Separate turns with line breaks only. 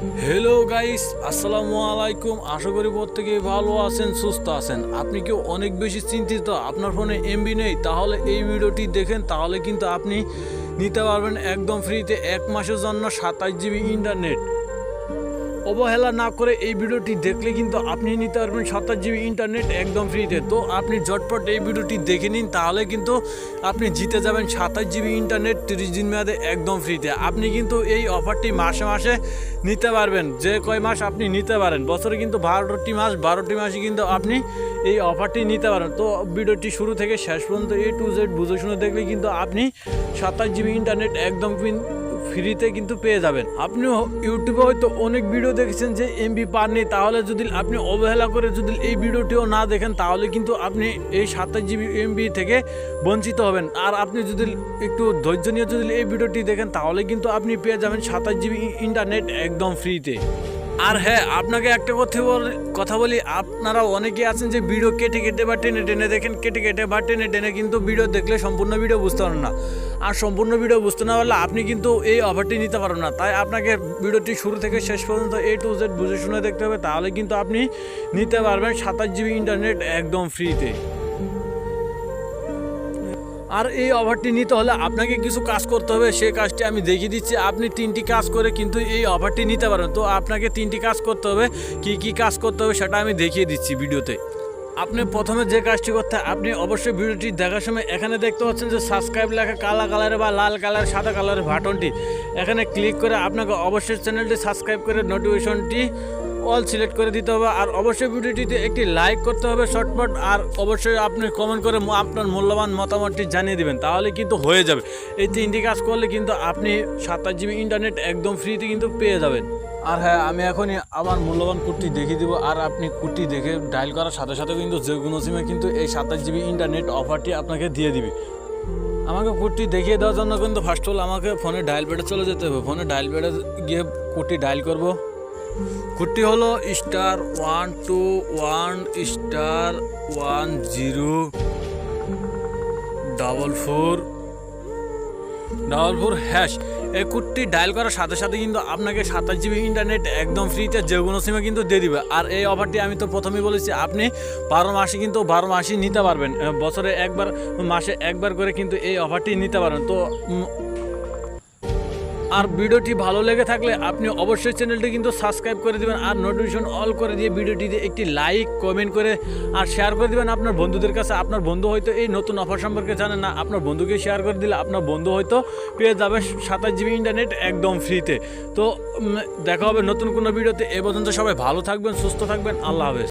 Hello guys, আসসালামু আলাইকুম। আশা করি প্রত্যেকেই ভালো আছেন, সুস্থ আছেন। আপনি কি অনেক বেশি চিন্তিত, আপনার ফোনে এমবি নেই? তাহলে এই ভিডিওটি দেখেন, তাহলে কিন্তু আপনি নিতে পারবেন একদম ফ্রিতে 1 মাসের জন্য 27 জিবি ইন্টারনেট। অবহেলা না করে এই ভিডিওটি দেখলে কিন্তু আপনি নিতে পারবেন 27 জিবি ইন্টারনেট একদম ফ্রিতে। তো আপনি ঝটপট এই ভিডিওটি দেখে নিন, তাহলে কিন্তু আপনি জিতে যাবেন 27 জিবি ইন্টারনেট 30 দিন মেয়াদে একদম ফ্রিতে। আপনি কিন্তু এই অফারটি মাসে মাসে নিতে পারবেন, যে কয় মাস আপনি নিতে পারেন। বছরে কিন্তু 12টি মাস, 12টি মাসে কিন্তু আপনি এই অফারটি নিতে পারেন। তো ভিডিওটি শুরু থেকে শেষ পর্যন্ত A to Z বুঝে শুনে দেখলে কিন্তু আপনি 27 জিবি ইন্টারনেট একদম ফ্রিতে কিন্তু পেয়ে যাবেন। আপনি ইউটিউবে হয়তো অনেক ভিডিও দেখেছেন যে এমবি পাননি, তাহলে যদি আপনি অবহেলা করে যদি এই ভিডিওটিও না দেখেন, তাহলে কিন্তু আপনি এই 27 জিবি এমবি থেকে বঞ্চিত হবেন। আর আপনি যদি একটু ধৈর্য নিয়ে যদি এই ভিডিওটি দেখেন, তাহলে কিন্তু আপনি পেয়ে যাবেন 27 জিবি ইন্টারনেট একদম ফ্রিতে। আর হ্যাঁ, আপনাকে একটা কথা বলি, আপনারা অনেকে আছেন যে ভিডিও কেটে কেটে বা টেনে টেনে দেখেন, কেটে কেটে বা টেনে টেনে কিন্তু ভিডিও দেখলে সম্পূর্ণ ভিডিও বুঝতে পারেন না। আর সম্পূর্ণ ভিডিও বুঝতে না পারলে আপনি কিন্তু এই অফারটি নিতে পারেন না। তাই আপনাকে ভিডিওটি শুরু থেকে শেষ পর্যন্ত A to Z বুঝে শুনে দেখতে হবে, তাহলে কিন্তু আপনি নিতে পারবেন 27 জিবি ইন্টারনেট একদম ফ্রিতে। আর এই অফারটি নিতে হলে আপনাকে কিছু কাজ করতে হবে, সেই কাজটি আমি দেখিয়ে দিচ্ছি। আপনি 3টি কাজ করে কিন্তু এই অফারটি নিতে পারেন। তো আপনাকে 3টি কাজ করতে হবে, কি কাজ করতে হবে সেটা আমি দেখিয়ে দিচ্ছি ভিডিওতে। আপনি প্রথমে যে কাজটি করতে হয়, আপনি অবশ্যই ভিডিওটি দেখার সময় এখানে দেখতে পাচ্ছেন যে সাবস্ক্রাইব লেখা কালা কালারের বা লাল কালার সাদা কালারের বাটনটি, এখানে ক্লিক করে আপনাকে অবশ্যই চ্যানেলটি সাবস্ক্রাইব করে নোটিফিকেশনটি অল সিলেক্ট করে দিতে হবে। আর অবশ্যই ভিডিওটিতে একটি লাইক করতে হবে শর্টপট। আর অবশ্যই আপনি কমেন্ট করে আপনার মূল্যবান মতামতটি জানিয়ে দেবেন, তাহলে কিন্তু হয়ে যাবে। এই 3টি কাজ করলে কিন্তু আপনি 27 জিবি ইন্টারনেট একদম ফ্রিতে কিন্তু পেয়ে যাবেন। আর হ্যাঁ, আমি এখনই আমার মূল্যবান কোডটি দেখিয়ে দিব। আর আপনি কোডটি দেখে ডায়াল করার সাথে সাথে কিন্তু যে কোনো সিমে কিন্তু এই 27 জিবি ইন্টারনেট অফারটি আপনাকে দিয়ে দিবে। আমাকে কোডটি দেখিয়ে দেওয়ার জন্য কিন্তু ফার্স্ট অল আমাকে ফোনে ডায়াল প্যাডে চলে যেতে হবে। ফোনে ডায়াল প্যাডে গিয়ে কোডটি ডায়াল করব। কোডটি হলো *121*044#। এই কোডটি ডায়াল করার সাথে সাথে কিন্তু আপনাকে 27 জিবি ইন্টারনেট একদম ফ্রিতে যে কোনো সিমে কিন্তু দিয়ে দিবে। আর এই অফারটি আমি তো প্রথমেই বলেছি, আপনি 12 মাসে কিন্তু 12 মাসই নিতে পারবেন। বছরে একবার, মাসে একবার করে কিন্তু এই অফারটি নিতে পারেন। তো আর ভিডিওটি ভালো লেগে থাকলে আপনি অবশ্যই চ্যানেলটি কিন্তু সাবস্ক্রাইব করে দিবেন, আর নোটিফিকেশন অল করে দিয়ে ভিডিওটিতে একটি লাইক কমেন্ট করে আর শেয়ার করে দিবেন আপনার বন্ধুদের কাছে। আপনার বন্ধু হয়তো এই নতুন অফার সম্পর্কে জানে না, আপনার বন্ধুকে শেয়ার করে দিলে আপনার বন্ধু হয়তো পেয়ে যাবে 27 জিবি ইন্টারনেট একদম ফ্রিতে। তো দেখা হবে নতুন কোনো ভিডিওতে। এ পর্যন্ত সবাই ভালো থাকবেন, সুস্থ থাকবেন। আল্লাহ হাফেজ।